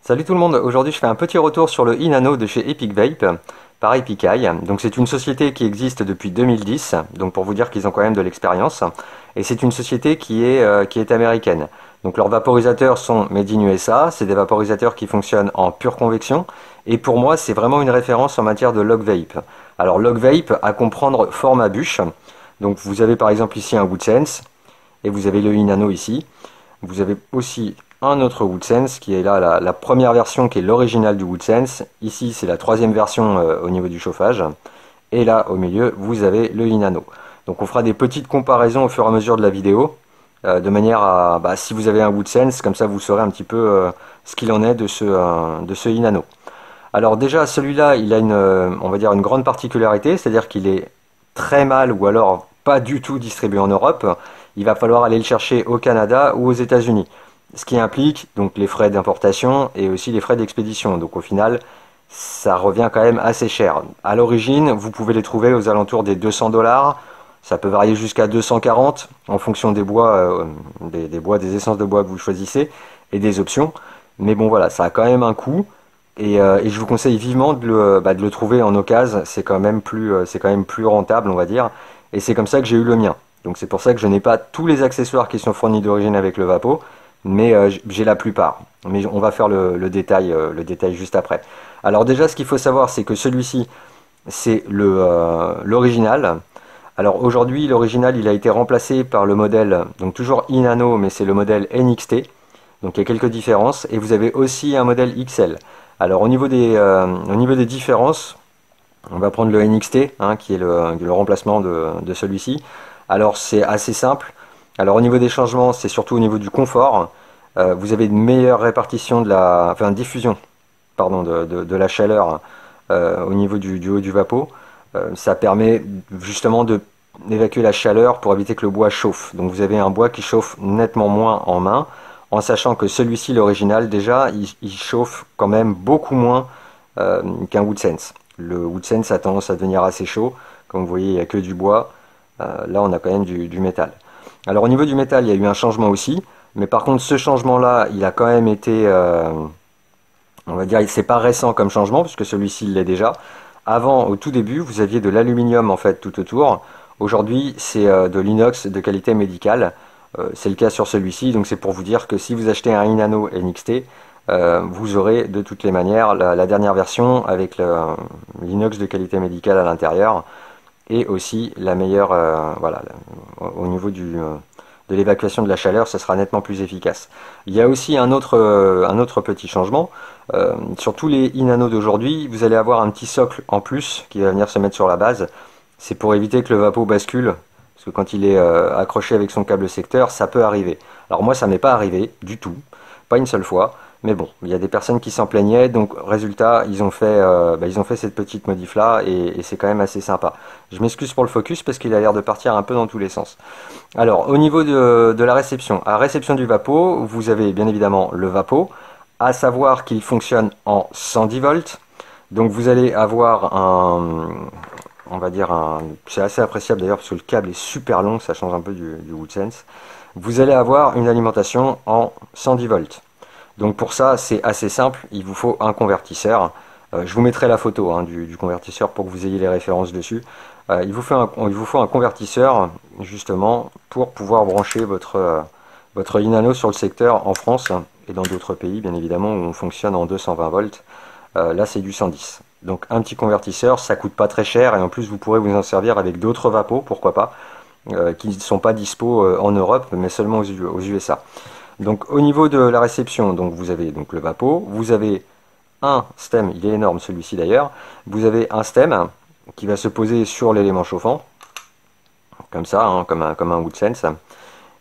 Salut tout le monde, aujourd'hui je fais un petit retour sur le e-nano de chez Epic Vape, par Epic Eye. Donc c'est une société qui existe depuis 2010, donc pour vous dire qu'ils ont quand même de l'expérience. Et c'est une société qui est américaine. Donc leurs vaporisateurs sont made in USA, c'est des vaporisateurs qui fonctionnent en pure convection. Et pour moi c'est vraiment une référence en matière de log vape. Alors log vape à comprendre format bûche. Donc vous avez par exemple ici un WoodSense, et vous avez le e-nano ici. Vous avez aussi un autre WoodSense qui est là la première version qui est l'original du WoodSense. Ici c'est la troisième version au niveau du chauffage. Et là au milieu vous avez le e-nano. Donc on fera des petites comparaisons au fur et à mesure de la vidéo. De manière à, si vous avez un WoodSense, comme ça vous saurez un petit peu ce qu'il en est de ce e-nano. Alors déjà celui-là il a on va dire une grande particularité, c'est-à-dire qu'il est très mal ou alors pas du tout distribué en Europe. Il va falloir aller le chercher au Canada ou aux États-Unis. Ce qui implique donc les frais d'importation et aussi les frais d'expédition. Donc au final, ça revient quand même assez cher. À l'origine, vous pouvez les trouver aux alentours des 200 $. Ça peut varier jusqu'à 240 en fonction des bois, des essences de bois que vous choisissez et des options. Mais bon voilà, ça a quand même un coût. Et je vous conseille vivement de le trouver en occasion. C'est quand même plus rentable, on va dire. Et c'est comme ça que j'ai eu le mien. Donc c'est pour ça que je n'ai pas tous les accessoires qui sont fournis d'origine avec le Vapo, mais j'ai la plupart. Mais on va faire le détail juste après. Alors déjà, ce qu'il faut savoir, c'est que celui-ci, c'est l'original. Alors aujourd'hui, l'original, il a été remplacé par le modèle, donc toujours e-nano, mais c'est le modèle NXT. Donc il y a quelques différences. Et vous avez aussi un modèle XL. Alors au niveau des différences, on va prendre le NXT, hein, qui est le remplacement de celui-ci. Alors c'est assez simple. Alors au niveau des changements, c'est surtout au niveau du confort. Vous avez une meilleure répartition enfin diffusion, pardon, de la chaleur au niveau du haut du vapeau. Ça permet justement d'évacuer la chaleur pour éviter que le bois chauffe. Donc vous avez un bois qui chauffe nettement moins en main, en sachant que celui-ci, l'original, déjà, il chauffe quand même beaucoup moins qu'un WoodSense. Le WoodSense a tendance à devenir assez chaud. Comme vous voyez, il n'y a que du bois. Là, on a quand même du métal. Alors au niveau du métal, il y a eu un changement aussi. Mais par contre, ce changement-là, il a quand même été, on va dire, c'est pas récent comme changement, puisque celui-ci l'est déjà. Avant, au tout début, vous aviez de l'aluminium en fait tout autour. Aujourd'hui, c'est de l'inox de qualité médicale. C'est le cas sur celui-ci, donc c'est pour vous dire que si vous achetez un Inano NXT, vous aurez de toutes les manières la dernière version avec l'inox de qualité médicale à l'intérieur et aussi la meilleure, voilà, au niveau de l'évacuation de la chaleur, ça sera nettement plus efficace. Il y a aussi un autre petit changement. Sur tous les Inano d'aujourd'hui, vous allez avoir un petit socle en plus qui va venir se mettre sur la base. C'est pour éviter que le vapeau bascule, parce que quand il est accroché avec son câble secteur, ça peut arriver. Alors moi, ça m'est pas arrivé du tout, pas une seule fois. Mais bon, il y a des personnes qui s'en plaignaient, donc résultat, ils ont fait cette petite modif là et c'est quand même assez sympa. Je m'excuse pour le focus parce qu'il a l'air de partir un peu dans tous les sens. Alors, au niveau de la réception, à la réception du Vapo, vous avez bien évidemment le Vapo, à savoir qu'il fonctionne en 110 volts. Donc vous allez avoir on va dire c'est assez appréciable d'ailleurs parce que le câble est super long, ça change un peu du WoodSense. Vous allez avoir une alimentation en 110 volts. Donc pour ça, c'est assez simple, il vous faut un convertisseur. Je vous mettrai la photo hein, du convertisseur pour que vous ayez les références dessus. Il vous faut un convertisseur justement pour pouvoir brancher votre Inano sur le secteur en France et dans d'autres pays bien évidemment où on fonctionne en 220 volts. Là c'est du 110. Donc un petit convertisseur, ça coûte pas très cher et en plus vous pourrez vous en servir avec d'autres vapos, pourquoi pas, qui ne sont pas dispo en Europe mais seulement aux USA. Donc au niveau de la réception, donc vous avez donc le Vapo, vous avez un stem, il est énorme celui-ci d'ailleurs, vous avez un stem qui va se poser sur l'élément chauffant, comme ça, hein, comme un WoodSense,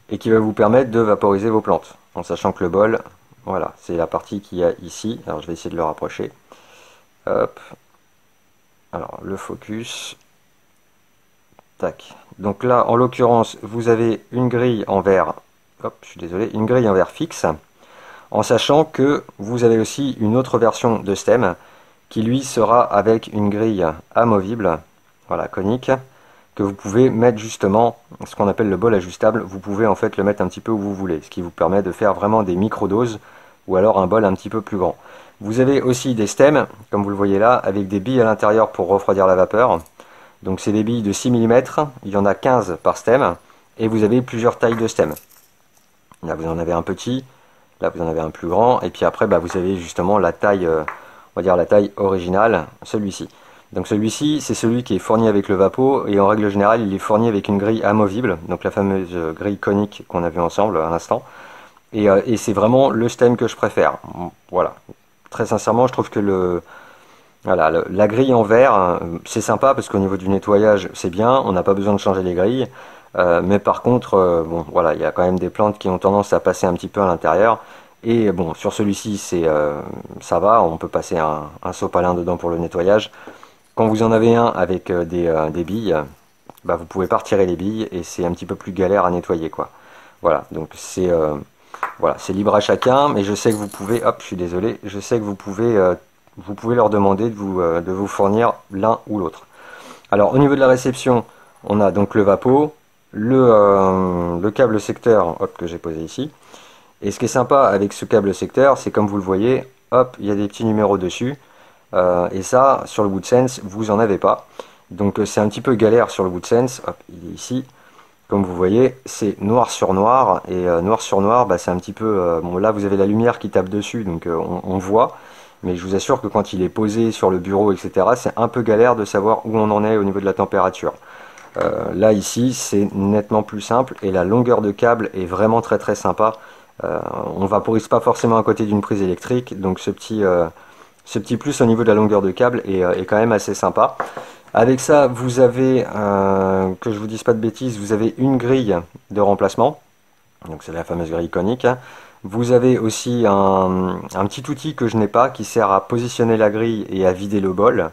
et qui va vous permettre de vaporiser vos plantes, en sachant que le bol, voilà, c'est la partie qu'il y a ici, alors je vais essayer de le rapprocher, hop, alors le focus, tac, donc là en l'occurrence vous avez une grille en verre, hop, je suis désolé, une grille en verre fixe, en sachant que vous avez aussi une autre version de stem qui lui sera avec une grille amovible, voilà, conique, que vous pouvez mettre justement ce qu'on appelle le bol ajustable. Vous pouvez en fait le mettre un petit peu où vous voulez, ce qui vous permet de faire vraiment des micro-doses ou alors un bol un petit peu plus grand. Vous avez aussi des stems, comme vous le voyez là, avec des billes à l'intérieur pour refroidir la vapeur. Donc c'est des billes de 6 mm, il y en a 15 par stem, et vous avez plusieurs tailles de stem. Là vous en avez un petit, là vous en avez un plus grand, et puis après bah, vous avez justement la taille, on va dire la taille originale, celui-ci. Donc celui-ci, c'est celui qui est fourni avec le Vapo, et en règle générale, il est fourni avec une grille amovible, donc la fameuse grille conique qu'on a vue ensemble à l'instant. Et c'est vraiment le stem que je préfère. Voilà. Très sincèrement, je trouve que voilà, la grille en verre, c'est sympa parce qu'au niveau du nettoyage, c'est bien, on n'a pas besoin de changer les grilles. Mais par contre, bon, voilà, il y a quand même des plantes qui ont tendance à passer un petit peu à l'intérieur. Et bon, sur celui-ci, ça va, on peut passer un sopalin dedans pour le nettoyage. Quand vous en avez un avec des billes, bah, vous pouvez pas retirer les billes et c'est un petit peu plus galère à nettoyer, quoi. Voilà, donc voilà, c'est libre à chacun, mais je sais que vous pouvez, hop, je suis désolé, je sais que vous pouvez leur demander de vous fournir l'un ou l'autre. Alors au niveau de la réception, on a donc le Vapo, le câble secteur, hop, que j'ai posé ici. Et ce qui est sympa avec ce câble secteur, c'est comme vous le voyez, hop, il y a des petits numéros dessus. Et ça, sur le WoodSense, vous en avez pas. Donc c'est un petit peu galère sur le WoodSense. Hop, il est ici. Comme vous voyez, c'est noir sur noir. Et noir sur noir, bah, c'est un petit peu... bon, là, vous avez la lumière qui tape dessus, donc on voit. Mais je vous assure que quand il est posé sur le bureau, etc., c'est un peu galère de savoir où on en est au niveau de la température. Là, ici, c'est nettement plus simple. Et la longueur de câble est vraiment très très sympa. On vaporise pas forcément à côté d'une prise électrique. Donc ce petit plus au niveau de la longueur de câble est quand même assez sympa. Avec ça, vous avez, que je vous dise pas de bêtises, vous avez une grille de remplacement. Donc c'est la fameuse grille conique. Vous avez aussi un petit outil que je n'ai pas qui sert à positionner la grille et à vider le bol.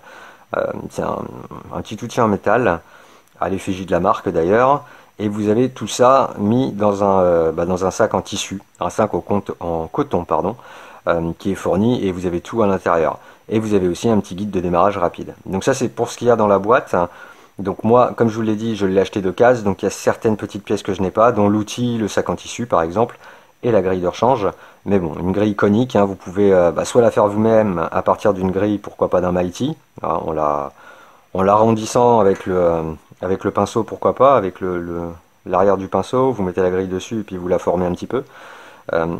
C'est un petit outil en métal, à l'effigie de la marque d'ailleurs. Et vous avez tout ça mis dans un sac en tissu, un sac en coton, pardon, qui est fourni et vous avez tout à l'intérieur. Et vous avez aussi un petit guide de démarrage rapide. Donc ça c'est pour ce qu'il y a dans la boîte. Donc moi, comme je vous l'ai dit, je l'ai acheté de case, donc il y a certaines petites pièces que je n'ai pas, dont l'outil, le sac en tissu par exemple, et la grille de rechange. Mais bon, une grille conique, hein, vous pouvez soit la faire vous-même à partir d'une grille, pourquoi pas d'un Mighty, hein, en l'arrondissant avec le pinceau, pourquoi pas, avec l'arrière du pinceau, vous mettez la grille dessus et puis vous la formez un petit peu.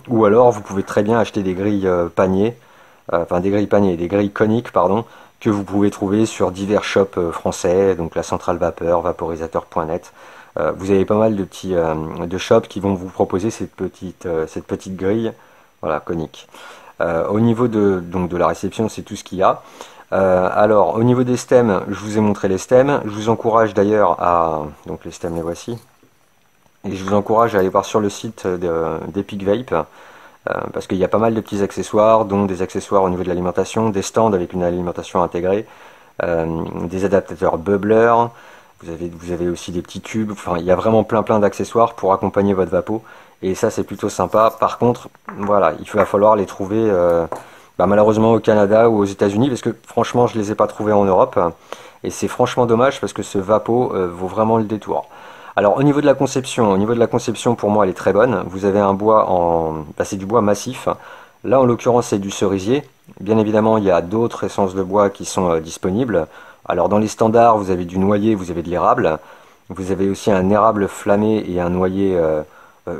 Ou alors vous pouvez très bien acheter des grilles paniers, des grilles coniques, pardon, que vous pouvez trouver sur divers shops français, donc la Centrale Vapeur, vaporisateur.net. Vous avez pas mal de shops qui vont vous proposer cette petite grille, voilà, conique. Au niveau donc de la réception, c'est tout ce qu'il y a. Alors, au niveau des stems, je vous ai montré les stems. Je vous encourage d'ailleurs donc les stems, les voici. Et je vous encourage à aller voir sur le site d'Epic Vape. Parce qu'il y a pas mal de petits accessoires, dont des accessoires au niveau de l'alimentation, des stands avec une alimentation intégrée, des adaptateurs bubbler, vous avez aussi des petits tubes, enfin il y a vraiment plein d'accessoires pour accompagner votre vapo, et ça c'est plutôt sympa. Par contre, voilà, il va falloir les trouver malheureusement au Canada ou aux États-Unis, parce que franchement je les ai pas trouvés en Europe, et c'est franchement dommage parce que ce vapo vaut vraiment le détour. Alors au niveau de la conception, pour moi elle est très bonne. Vous avez un bois c'est du bois massif. Là en l'occurrence c'est du cerisier. Bien évidemment il y a d'autres essences de bois qui sont disponibles. Alors dans les standards vous avez du noyer, vous avez de l'érable. Vous avez aussi un érable flammé et un noyer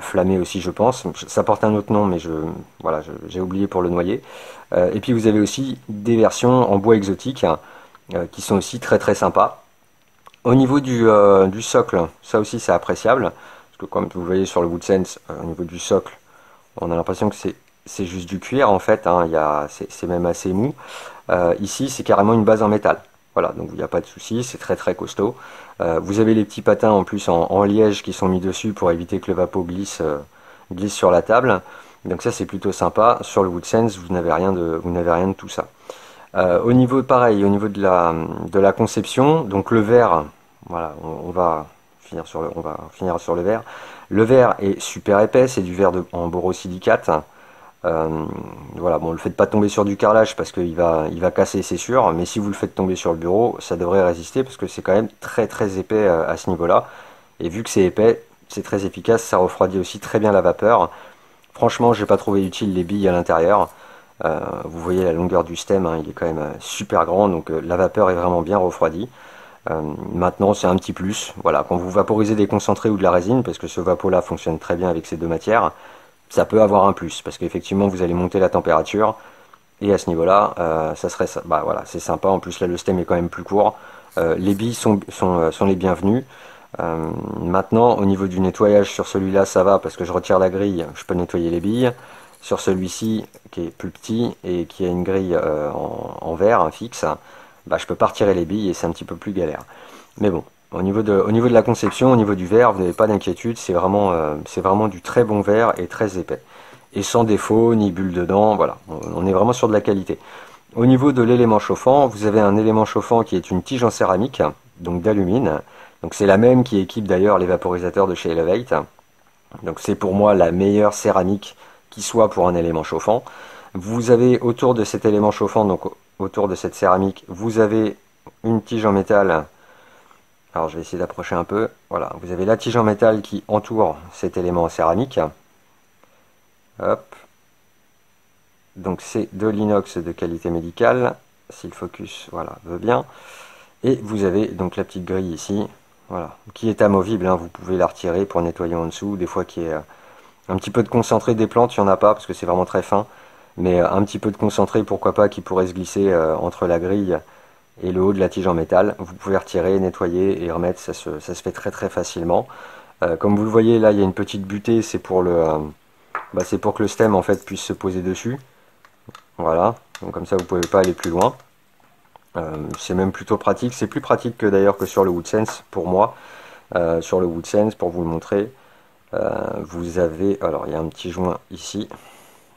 flammé aussi je pense. Ça porte un autre nom mais voilà, j'ai oublié pour le noyer. Et puis vous avez aussi des versions en bois exotique qui sont aussi très très sympas. Au niveau du socle, ça aussi c'est appréciable, parce que comme vous voyez sur le WoodSense, au niveau du socle, on a l'impression que c'est juste du cuir en fait, hein, c'est même assez mou. Ici c'est carrément une base en métal, voilà, donc il n'y a pas de souci, c'est très très costaud. Vous avez les petits patins en plus en liège qui sont mis dessus pour éviter que le vapeau glisse sur la table, donc ça c'est plutôt sympa. Sur le WoodSense vous n'avez rien de tout ça. Au niveau pareil, au niveau de la conception, donc le verre, voilà, on va finir sur le verre. Le verre est super épais, c'est du verre en borosilicate. Voilà, bon, le faites pas tomber sur du carrelage parce qu'il va casser, c'est sûr, mais si vous le faites tomber sur le bureau, ça devrait résister parce que c'est quand même très très épais à ce niveau-là. Et vu que c'est épais, c'est très efficace, ça refroidit aussi très bien la vapeur. franchement, j'ai pas trouvé utile les billes à l'intérieur. Vous voyez la longueur du stem, hein, il est quand même super grand, donc la vapeur est vraiment bien refroidie. Maintenant, c'est un petit plus. Voilà, quand vous vaporisez des concentrés ou de la résine, parce que ce vapo-là fonctionne très bien avec ces deux matières, ça peut avoir un plus, parce qu'effectivement, vous allez monter la température, et à ce niveau-là, ça serait ça. Bah voilà, c'est sympa. En plus, là, le stem est quand même plus court. Les billes sont les bienvenues. Maintenant, au niveau du nettoyage sur celui-là, ça va parce que je retire la grille, je peux nettoyer les billes. Sur celui-ci, qui est plus petit et qui a une grille en verre fixe, bah, je peux pas retirer les billes et c'est un petit peu plus galère. Mais bon, au niveau de la conception, au niveau du verre, vous n'avez pas d'inquiétude, c'est vraiment du très bon verre et très épais. Et sans défaut, ni bulle dedans, voilà, on est vraiment sur de la qualité. Au niveau de l'élément chauffant, vous avez un élément chauffant qui est une tige en céramique, donc d'alumine. Donc c'est la même qui équipe d'ailleurs les vaporisateurs de chez Elevate. Donc c'est pour moi la meilleure céramique qui soit pour un élément chauffant. Vous avez autour de cet élément chauffant, donc autour de cette céramique, vous avez une tige en métal. Alors je vais essayer d'approcher un peu. Voilà, vous avez la tige en métal qui entoure cet élément en céramique. Hop. Donc c'est de l'inox de qualité médicale, si le focus voilà, veut bien. Et vous avez donc la petite grille ici, voilà, qui est amovible, hein, vous pouvez la retirer pour nettoyer en dessous, des fois qui est un petit peu de concentré des plantes, il n'y en a pas parce que c'est vraiment très fin, mais un petit peu de concentré, pourquoi pas, qui pourrait se glisser entre la grille et le haut de la tige en métal. Vous pouvez retirer, nettoyer et remettre, ça se fait très très facilement. Comme vous le voyez là, il y a une petite butée, c'est pour c'est pour que le stem en fait puisse se poser dessus. Voilà, donc comme ça vous pouvez pas aller plus loin. C'est même plutôt pratique, c'est plus pratique que d'ailleurs que sur le WoodSense pour moi. Sur le WoodSense, pour vous le montrer, vous avez, alors il y a un petit joint ici,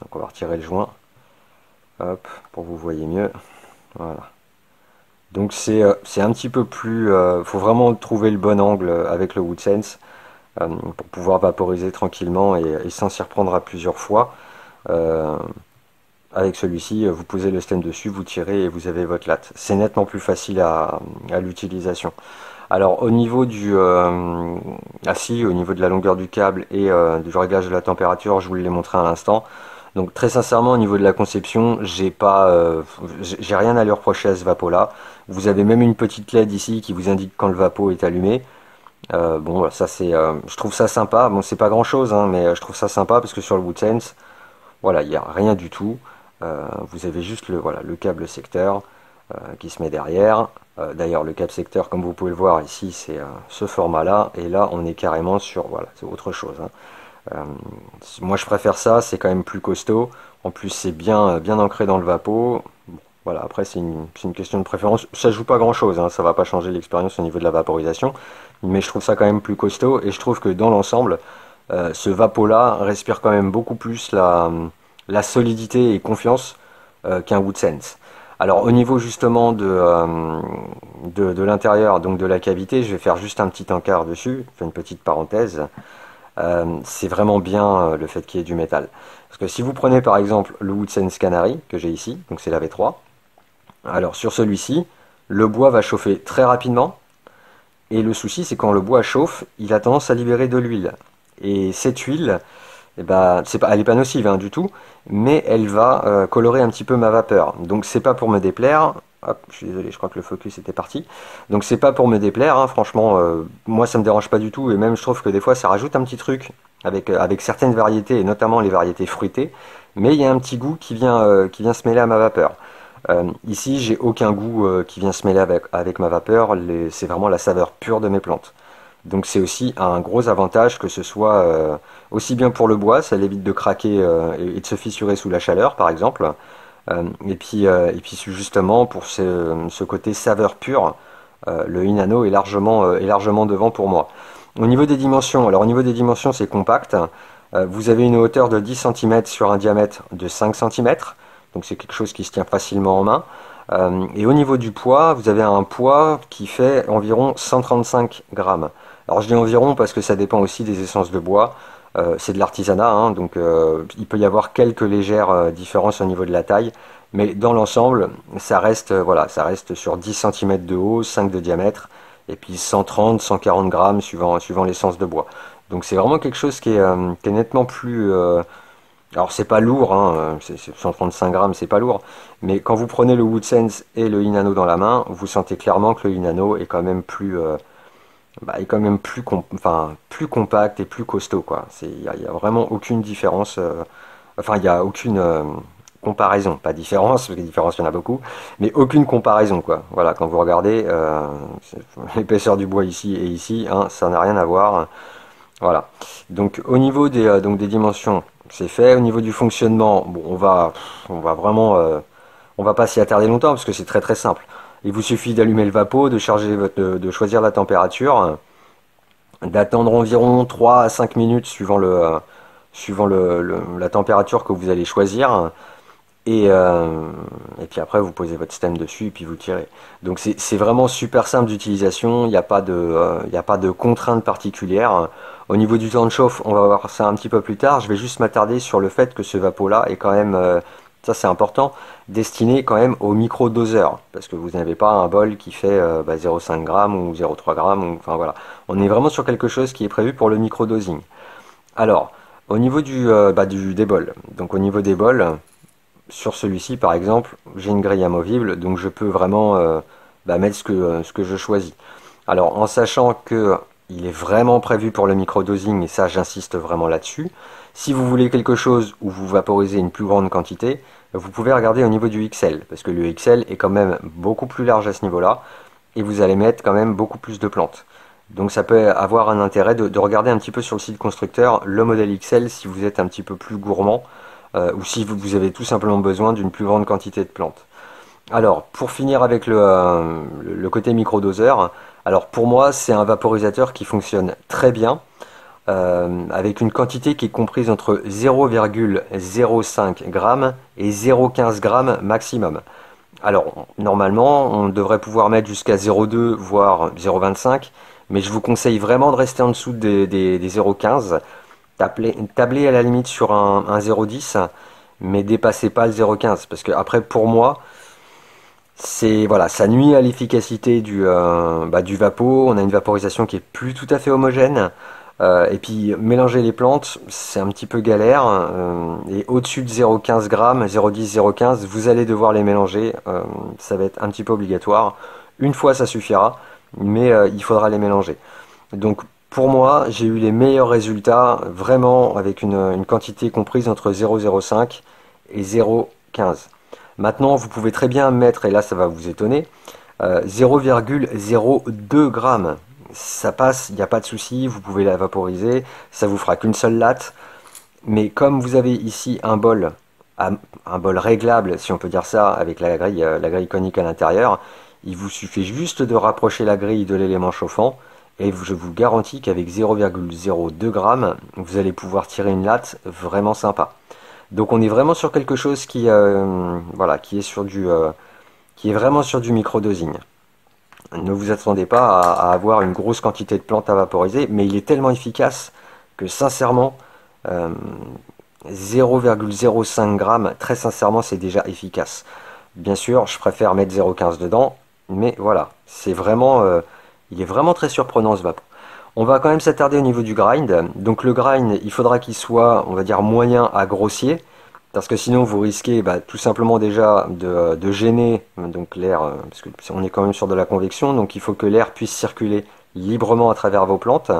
donc on va retirer le joint, hop, pour que vous voyez mieux, voilà. Donc c'est un petit peu plus, faut vraiment trouver le bon angle avec le WoodSense pour pouvoir vaporiser tranquillement et sans s'y reprendre à plusieurs fois. Avec celui-ci, vous posez le stem dessus, vous tirez et vous avez votre latte. C'est nettement plus facile à l'utilisation. Alors au niveau au niveau de la longueur du câble et du réglage de la température, je vous l'ai montré à l'instant. Donc très sincèrement, au niveau de la conception, j'ai rien à lui reprocher à ce vapo là. Vous avez même une petite LED ici qui vous indique quand le vapo est allumé. Bon, ça c'est, je trouve ça sympa. Bon, c'est pas grand chose, hein, mais je trouve ça sympa parce que sur le WoodSense, voilà, il n'y a rien du tout. Vous avez juste le câble secteur qui se met derrière. D'ailleurs, le câble secteur, comme vous pouvez le voir ici, c'est ce format-là. Et là, on est carrément sur, voilà, c'est autre chose, hein. Moi, je préfère ça, c'est quand même plus costaud. En plus, c'est bien ancré dans le vapo. Bon, voilà, après, c'est une question de préférence. Ça joue pas grand-chose, hein, ça va pas changer l'expérience au niveau de la vaporisation. Mais je trouve ça quand même plus costaud. Et je trouve que dans l'ensemble, ce vapo-là respire quand même beaucoup plus la solidité et confiance qu'un WoodSense. Alors au niveau justement de l'intérieur, donc de la cavité, je vais faire juste un petit encart dessus, une petite parenthèse. C'est vraiment bien le fait qu'il y ait du métal. Parce que si vous prenez par exemple le WoodSense Canary que j'ai ici, donc c'est la V3, alors sur celui-ci, le bois va chauffer très rapidement, et le souci c'est quand le bois chauffe, il a tendance à libérer de l'huile. Et cette huile, eh ben, elle n'est pas nocive hein, du tout, mais elle va colorer un petit peu ma vapeur. Donc c'est pas pour me déplaire. Hop, je suis désolé, je crois que le focus était parti. Donc c'est pas pour me déplaire, hein, franchement, moi ça me dérange pas du tout, et même je trouve que des fois ça rajoute un petit truc avec certaines variétés, et notamment les variétés fruitées, mais il y a un petit goût qui vient se mêler à ma vapeur. Ici, j'ai aucun goût qui vient se mêler avec ma vapeur, c'est vraiment la saveur pure de mes plantes. Donc c'est aussi un gros avantage que ce soit aussi bien pour le bois, ça l'évite de craquer et de se fissurer sous la chaleur par exemple. Et puis justement pour ce côté saveur pure, le Inano est largement devant pour moi. Au niveau des dimensions, alors au niveau des dimensions c'est compact. Vous avez une hauteur de 10 cm sur un diamètre de 5 cm, donc c'est quelque chose qui se tient facilement en main. Et au niveau du poids, vous avez un poids qui fait environ 135 grammes. Alors je dis environ parce que ça dépend aussi des essences de bois. C'est de l'artisanat, hein, donc il peut y avoir quelques légères différences au niveau de la taille. Mais dans l'ensemble, ça reste, voilà, ça reste sur 10 cm de haut, 5 de diamètre, et puis 130, 140 grammes suivant l'essence de bois. Donc c'est vraiment quelque chose qui est nettement plus Alors c'est pas lourd, hein, 135 grammes, c'est pas lourd, mais quand vous prenez le Woodsense et le Inano dans la main, vous sentez clairement que le Inano est quand même plus, enfin, plus compact et plus costaud, quoi. Y a vraiment aucune différence, enfin il n'y a aucune comparaison, pas différence, parce que différence il y en a beaucoup, mais aucune comparaison, quoi. Voilà, quand vous regardez l'épaisseur du bois ici et ici, hein, ça n'a rien à voir. Voilà. Donc au niveau donc des dimensions, c'est fait. Au niveau du fonctionnement, bon, on va vraiment, on va pas s'y attarder longtemps parce que c'est très très simple. Il vous suffit d'allumer le vapeau, de choisir la température, d'attendre environ 3 à 5 minutes suivant la température que vous allez choisir. Et puis après, vous posez votre stem dessus et puis vous tirez. Donc c'est vraiment super simple d'utilisation, il n'y a pas il a pas de contraintes particulières. Au niveau du temps de chauffe, on va voir ça un petit peu plus tard. Je vais juste m'attarder sur le fait que ce vapeau-là est quand même, ça c'est important, destiné quand même au micro-doseur. Parce que vous n'avez pas un bol qui fait 0,5 g ou 0,3 g. Enfin voilà. On est vraiment sur quelque chose qui est prévu pour le micro-dosing. Alors, au niveau des bols. Donc au niveau des bols, sur celui-ci, par exemple, j'ai une grille amovible, donc je peux vraiment mettre ce que je choisis. Alors, en sachant que il est vraiment prévu pour le microdosing, et ça, j'insiste vraiment là-dessus. Si vous voulez quelque chose où vous vaporisez une plus grande quantité, vous pouvez regarder au niveau du XL, parce que le XL est quand même beaucoup plus large à ce niveau-là, et vous allez mettre quand même beaucoup plus de plantes. Donc ça peut avoir un intérêt de regarder un petit peu sur le site constructeur le modèle XL si vous êtes un petit peu plus gourmand, ou si vous avez tout simplement besoin d'une plus grande quantité de plantes. Alors, pour finir avec le côté microdoseur, alors pour moi, c'est un vaporisateur qui fonctionne très bien, avec une quantité qui est comprise entre 0,05 g et 0,15 g maximum. Alors, normalement, on devrait pouvoir mettre jusqu'à 0,2 voire 0,25, mais je vous conseille vraiment de rester en dessous des 0,15. Tabler à la limite sur un 0,10, mais dépassez pas le 0,15, parce que après, pour moi, voilà, ça nuit à l'efficacité du vapeau. On a une vaporisation qui est plus tout à fait homogène. Et puis mélanger les plantes, c'est un petit peu galère. Et au-dessus de 0,15 g, 0,10, 0,15, vous allez devoir les mélanger. Ça va être un petit peu obligatoire. Une fois, ça suffira, mais il faudra les mélanger. Donc pour moi, j'ai eu les meilleurs résultats vraiment avec une quantité comprise entre 0,05 et 0,15. Maintenant, vous pouvez très bien mettre, et là ça va vous étonner, 0,02 g. Ça passe, il n'y a pas de souci, vous pouvez la vaporiser, ça vous fera qu'une seule latte. Mais comme vous avez ici un bol réglable, si on peut dire ça, avec la grille conique à l'intérieur, il vous suffit juste de rapprocher la grille de l'élément chauffant, et je vous garantis qu'avec 0,02 g, vous allez pouvoir tirer une latte vraiment sympa. Donc on est vraiment sur quelque chose voilà, qui est vraiment sur du microdosing. Ne vous attendez pas à avoir une grosse quantité de plantes à vaporiser, mais il est tellement efficace que sincèrement, 0,05 g, très sincèrement, c'est déjà efficace. Bien sûr, je préfère mettre 0,15 dedans, mais voilà, il est vraiment très surprenant ce vapeau. On va quand même s'attarder au niveau du grind. Donc le grind, il faudra qu'il soit, on va dire, moyen à grossier, parce que sinon vous risquez tout simplement déjà de gêner donc l'air, parce que on est quand même sur de la convection, donc il faut que l'air puisse circuler librement à travers vos plantes.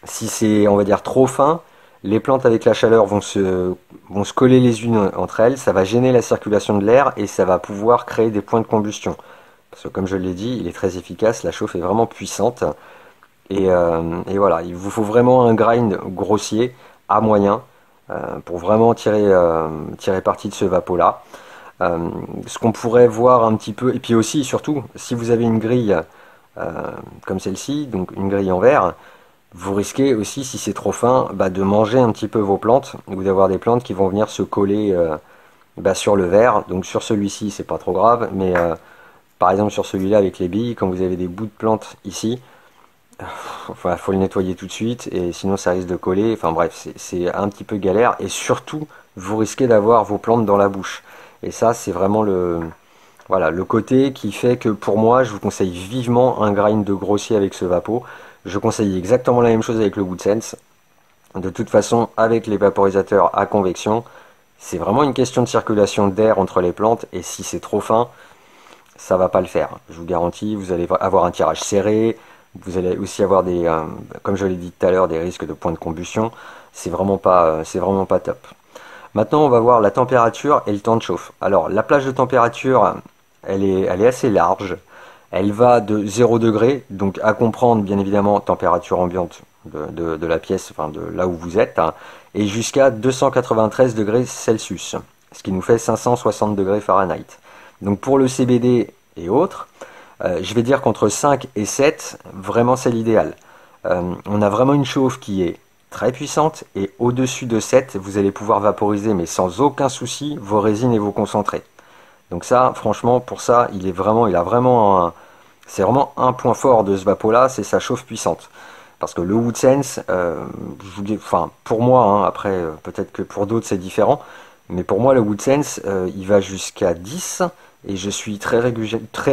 Si c'est, on va dire, trop fin, les plantes avec la chaleur vont se coller les unes entre elles, ça va gêner la circulation de l'air et ça va pouvoir créer des points de combustion. Parce que comme je l'ai dit, il est très efficace, la chauffe est vraiment puissante. Et voilà, il vous faut vraiment un grind grossier à moyen pour vraiment tirer parti de ce vapeau-là. Ce qu'on pourrait voir un petit peu, et puis aussi, surtout, si vous avez une grille comme celle-ci, donc une grille en verre, vous risquez aussi, si c'est trop fin, de manger un petit peu vos plantes, ou d'avoir des plantes qui vont venir se coller sur le verre. Donc sur celui-ci, c'est pas trop grave, mais par exemple sur celui-là avec les billes, quand vous avez des bouts de plantes ici, enfin, faut le nettoyer tout de suite, et sinon ça risque de coller. Enfin bref, c'est un petit peu galère, et surtout, vous risquez d'avoir vos plantes dans la bouche. Et ça, c'est vraiment voilà, le côté qui fait que pour moi, je vous conseille vivement un grind de grossier avec ce vapeau. Je conseille exactement la même chose avec le Woodsense. De toute façon, avec les vaporisateurs à convection, c'est vraiment une question de circulation d'air entre les plantes, et si c'est trop fin, ça va pas le faire. Je vous garantis, vous allez avoir un tirage serré, vous allez aussi avoir des, comme je l'ai dit tout à l'heure, des risques de points de combustion. C'est vraiment pas top. Maintenant, on va voir la température et le temps de chauffe. Alors, la plage de température, elle est assez large. Elle va de 0 degré, donc à comprendre bien évidemment température ambiante de la pièce, enfin de là où vous êtes, hein, et jusqu'à 293 degrés Celsius, ce qui nous fait 560 degrés Fahrenheit. Donc pour le CBD et autres, je vais dire qu'entre 5 et 7, vraiment c'est l'idéal. On a vraiment une chauffe qui est très puissante, et au-dessus de 7, vous allez pouvoir vaporiser, mais sans aucun souci, vos résines et vos concentrés. Donc ça, franchement, pour ça, c'est vraiment un point fort de ce vapo-là, c'est sa chauffe puissante. Parce que le WoodSense, enfin, pour moi, hein, après, peut-être que pour d'autres c'est différent, mais pour moi, le WoodSense, il va jusqu'à 10, et je suis très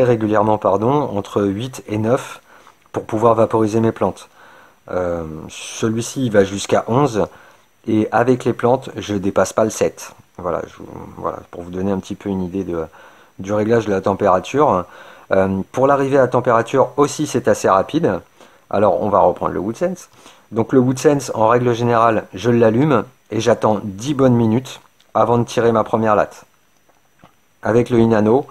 régulièrement, pardon, entre 8 et 9 pour pouvoir vaporiser mes plantes. Celui-ci, il va jusqu'à 11, et avec les plantes, je dépasse pas le 7. Voilà, voilà, pour vous donner un petit peu une idée du réglage de la température. Pour l'arrivée à la température aussi, c'est assez rapide. Alors, on va reprendre le WoodSense. Donc le WoodSense, en règle générale, je l'allume et j'attends 10 bonnes minutes avant de tirer ma première latte. Avec le Inano,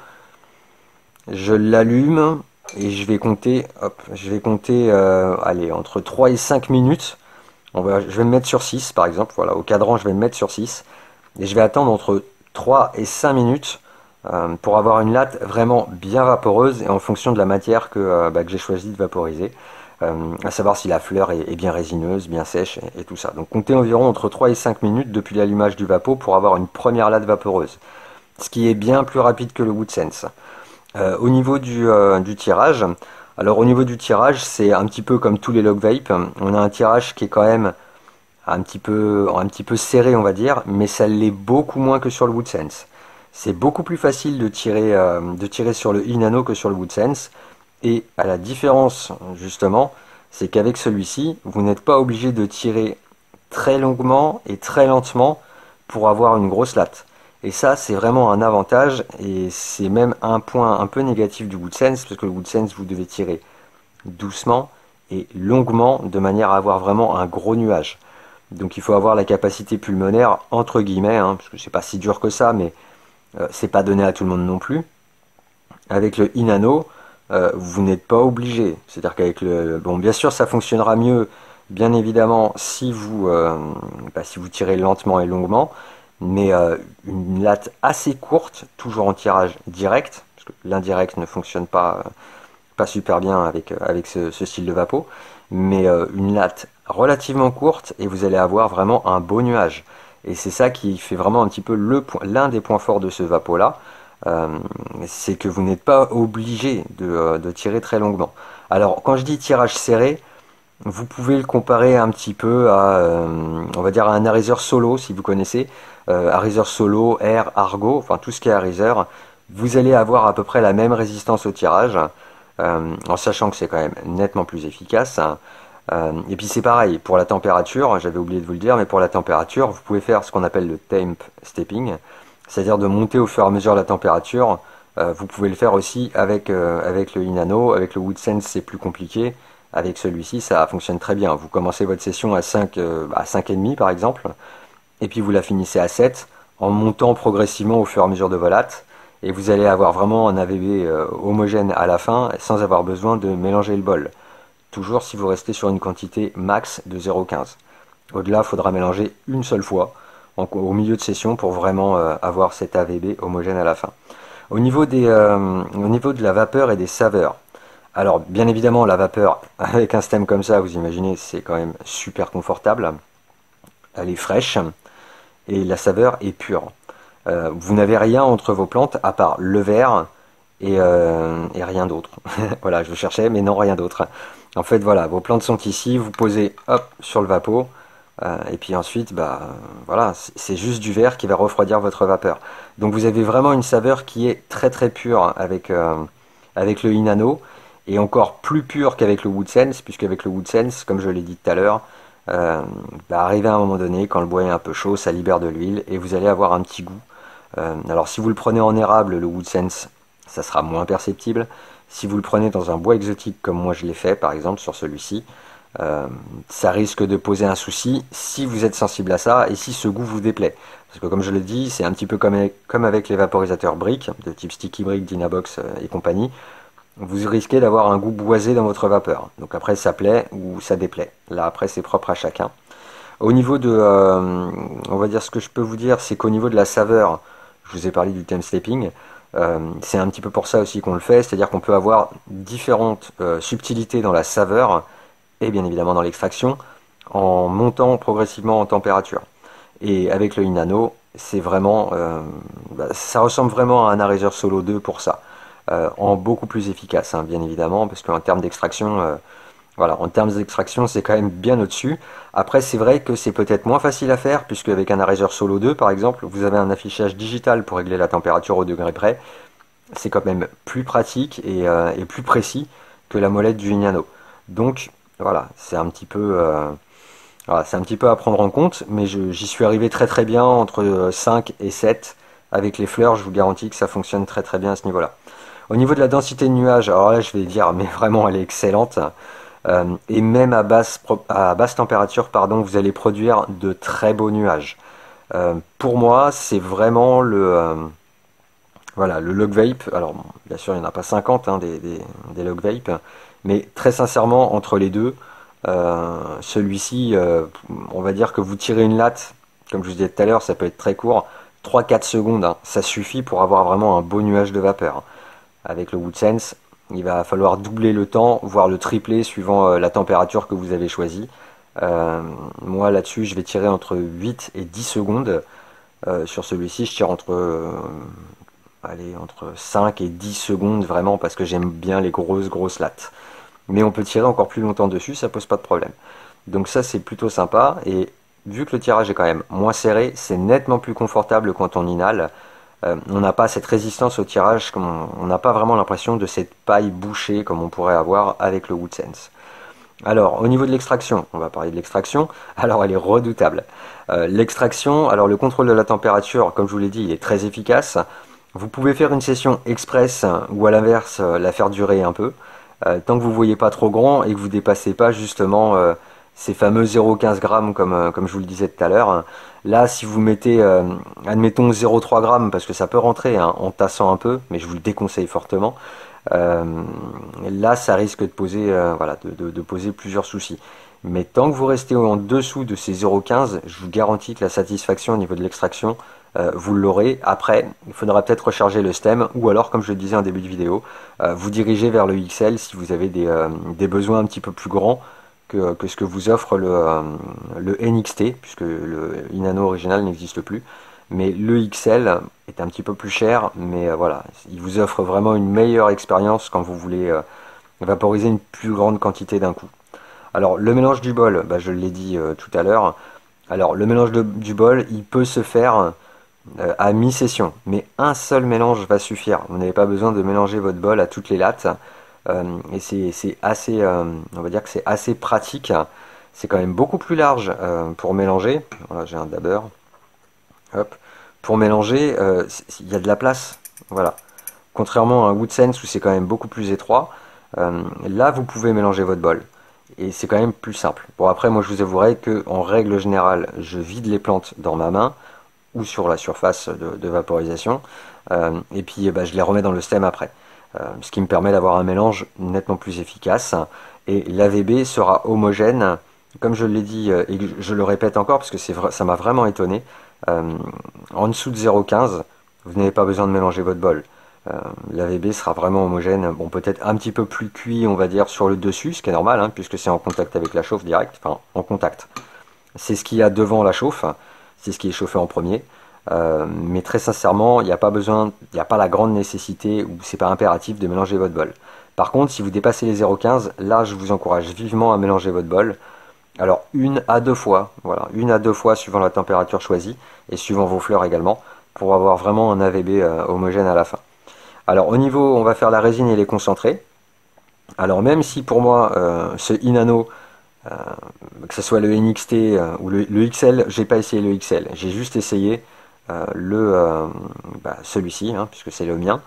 je l'allume et je vais compter, allez, entre 3 et 5 minutes. Je vais me mettre sur 6 par exemple, voilà, au cadran je vais me mettre sur 6. Et je vais attendre entre 3 et 5 minutes pour avoir une latte vraiment bien vaporeuse, et en fonction de la matière que j'ai choisi de vaporiser. À savoir si la fleur est bien résineuse, bien sèche et tout ça. Donc comptez environ entre 3 et 5 minutes depuis l'allumage du vapeau pour avoir une première latte vaporeuse. Ce qui est bien plus rapide que le WoodSense. Au niveau du tirage, alors au niveau du tirage, c'est un petit peu comme tous les log vape. On a un tirage qui est quand même un petit peu serré, on va dire, mais ça l'est beaucoup moins que sur le WoodSense. C'est beaucoup plus facile de tirer sur le Inano que sur le WoodSense. Et à la différence, justement, c'est qu'avec celui-ci, vous n'êtes pas obligé de tirer très longuement et très lentement pour avoir une grosse latte. Et ça, c'est vraiment un avantage, et c'est même un point un peu négatif du WoodSense, parce que le WoodSense, vous devez tirer doucement et longuement, de manière à avoir vraiment un gros nuage. Donc il faut avoir la capacité pulmonaire, entre guillemets, hein, parce que c'est pas si dur que ça, mais c'est pas donné à tout le monde non plus. Avec le Inano, vous n'êtes pas obligé. C'est-à-dire qu'avec le... Bon, bien sûr, ça fonctionnera mieux, bien évidemment, si vous tirez lentement et longuement, mais une latte assez courte, toujours en tirage direct, parce que l'indirect ne fonctionne pas super bien avec ce style de vapo, mais une latte relativement courte, et vous allez avoir vraiment un beau nuage. Et c'est ça qui fait vraiment un petit peu l'un des points forts de ce vapo là. C'est que vous n'êtes pas obligé de tirer très longuement. Alors quand je dis tirage serré, vous pouvez le comparer un petit peu à, on va dire, à un Arizer Solo, si vous connaissez. Arizer Solo, Air, Argo, enfin tout ce qui est Arizer. Vous allez avoir à peu près la même résistance au tirage, en sachant que c'est quand même nettement plus efficace. Et puis c'est pareil, pour la température, j'avais oublié de vous le dire, mais pour la température, vous pouvez faire ce qu'on appelle le temp stepping, c'est-à-dire de monter au fur et à mesure la température. Vous pouvez le faire aussi avec le Inano. Avec le WoodSense, c'est plus compliqué. Avec celui-ci, ça fonctionne très bien. Vous commencez votre session à 5,5 par exemple, et puis vous la finissez à 7, en montant progressivement au fur et à mesure de vos lattes, et vous allez avoir vraiment un AVB homogène à la fin, sans avoir besoin de mélanger le bol. Toujours si vous restez sur une quantité max de 0,15. Au-delà, il faudra mélanger une seule fois, au milieu de session, pour vraiment avoir cet AVB homogène à la fin. Au niveau de la vapeur et des saveurs, alors bien évidemment la vapeur avec un stem comme ça, vous imaginez, c'est quand même super confortable. Elle est fraîche et la saveur est pure. Vous n'avez rien entre vos plantes à part le verre et rien d'autre. Voilà, je cherchais, mais non, rien d'autre. En fait, voilà, vos plantes sont ici, vous posez hop sur le vapeau, et puis ensuite, voilà, c'est juste du verre qui va refroidir votre vapeur. Donc vous avez vraiment une saveur qui est très très pure avec le Inano, et encore plus pure qu'avec le WoodSense, puisque avec le WoodSense, comme je l'ai dit tout à l'heure, arrivé à un moment donné, quand le bois est un peu chaud, ça libère de l'huile et vous allez avoir un petit goût. Alors si vous le prenez en érable, le Woodsense, ça sera moins perceptible. Si vous le prenez dans un bois exotique comme moi je l'ai fait par exemple sur celui-ci, ça risque de poser un souci si vous êtes sensible à ça et si ce goût vous déplaît. Parce que comme je le dis, c'est un petit peu comme avec les vaporisateurs briques, de type Sticky Brick, Dynabox et compagnie. Vous risquez d'avoir un goût boisé dans votre vapeur. Donc après ça plaît ou ça déplaît. Là après c'est propre à chacun. Au niveau de, on va dire ce que je peux vous dire, c'est qu'au niveau de la saveur, je vous ai parlé du time stepping, c'est un petit peu pour ça aussi qu'on le fait, c'est-à-dire qu'on peut avoir différentes subtilités dans la saveur et bien évidemment dans l'extraction en montant progressivement en température. Et avec le Inano, c'est vraiment, ça ressemble vraiment à un Araser Solo 2 pour ça, en beaucoup plus efficace, hein, bien évidemment, parce qu'en termes d'extraction, voilà, en termes d'extraction, c'est quand même bien au-dessus. Après, c'est vrai que c'est peut-être moins facile à faire, puisque avec un Araser Solo 2, par exemple, vous avez un affichage digital pour régler la température au degré près. C'est quand même plus pratique et plus précis que la molette du Inano. Donc, voilà, voilà, c'est un petit peu à prendre en compte, mais j'y suis arrivé très très bien entre 5 et 7. Avec les fleurs, je vous garantis que ça fonctionne très très bien à ce niveau-là. Au niveau de la densité de nuages, alors là je vais dire, mais vraiment elle est excellente. Et même à basse température, pardon, vous allez produire de très beaux nuages. Pour moi, c'est vraiment voilà, le log vape. Alors, bon, bien sûr, il n'y en a pas 50 hein, des log vape, mais très sincèrement, entre les deux, celui-ci, on va dire que vous tirez une latte, comme je vous disais tout à l'heure, ça peut être très court, 3-4 secondes, hein, ça suffit pour avoir vraiment un beau nuage de vapeur. Avec le Woodsense, il va falloir doubler le temps, voire le tripler suivant la température que vous avez choisie. Moi là-dessus, je vais tirer entre 8 et 10 secondes. Sur celui-ci, je tire entre 5 et 10 secondes vraiment parce que j'aime bien les grosses lattes. Mais on peut tirer encore plus longtemps dessus, ça pose pas de problème. Donc ça c'est plutôt sympa et vu que le tirage est quand même moins serré, c'est nettement plus confortable quand on inhale. On n'a pas cette résistance au tirage, on n'a pas vraiment l'impression de cette paille bouchée comme on pourrait avoir avec le Woodsense. Alors, au niveau de l'extraction, on va parler de l'extraction, alors elle est redoutable. L'extraction, alors le contrôle de la température, comme je vous l'ai dit, il est très efficace. Vous pouvez faire une session express ou à l'inverse la faire durer un peu. Tant que vous ne voyez pas trop grand et que vous ne dépassez pas justement ces fameux 0,15 grammes comme je vous le disais tout à l'heure. Là, si vous mettez, admettons 0,3 grammes, parce que ça peut rentrer hein, en tassant un peu, mais je vous le déconseille fortement, là ça risque de poser, voilà, de poser plusieurs soucis. Mais tant que vous restez en dessous de ces 0,15, je vous garantis que la satisfaction au niveau de l'extraction, vous l'aurez. Après, il faudra peut-être recharger le stem, ou alors, comme je le disais en début de vidéo, vous diriger vers le XL si vous avez des besoins un petit peu plus grands que ce que vous offre le NXT, puisque le Inano original n'existe plus. Mais le XL est un petit peu plus cher, mais voilà, il vous offre vraiment une meilleure expérience quand vous voulez vaporiser une plus grande quantité d'un coup. Alors le mélange du bol, bah, je l'ai dit tout à l'heure. Alors le mélange du bol, il peut se faire à mi-session, mais un seul mélange va suffire. Vous n'avez pas besoin de mélanger votre bol à toutes les lattes. Et c'est assez, on va dire que c'est assez pratique. C'est quand même beaucoup plus large pour mélanger. Voilà, j'ai un dabber. Hop. Pour mélanger, il y a de la place. Voilà. Contrairement à un Woodsense où c'est quand même beaucoup plus étroit, là vous pouvez mélanger votre bol. Et c'est quand même plus simple. Bon après moi je vous avouerai que en règle générale je vide les plantes dans ma main ou sur la surface de vaporisation et puis bah, je les remets dans le stem après. Ce qui me permet d'avoir un mélange nettement plus efficace et l'AVB sera homogène comme je l'ai dit et je le répète encore parce que ça m'a vraiment étonné. En dessous de 0,15 vous n'avez pas besoin de mélanger votre bol. L'AVB sera vraiment homogène, bon peut-être un petit peu plus cuit on va dire sur le dessus, ce qui est normal hein, puisque c'est en contact avec la chauffe directe, enfin en contact. C'est ce qu'il y a devant la chauffe, c'est ce qui est chauffé en premier. Mais très sincèrement, il n'y a pas besoin, il n'y a pas la grande nécessité ou c'est pas impératif de mélanger votre bol. Par contre, si vous dépassez les 0,15, là je vous encourage vivement à mélanger votre bol. Alors 1 à 2 fois, voilà, 1 à 2 fois suivant la température choisie et suivant vos fleurs également, pour avoir vraiment un AVB homogène à la fin. Alors au niveau, on va faire la résine et les concentrés. Alors même si pour moi ce Inano que ce soit le NXT ou le XL. J'ai pas essayé le XL, j'ai juste essayé celui-ci, hein, puisque c'est le mien,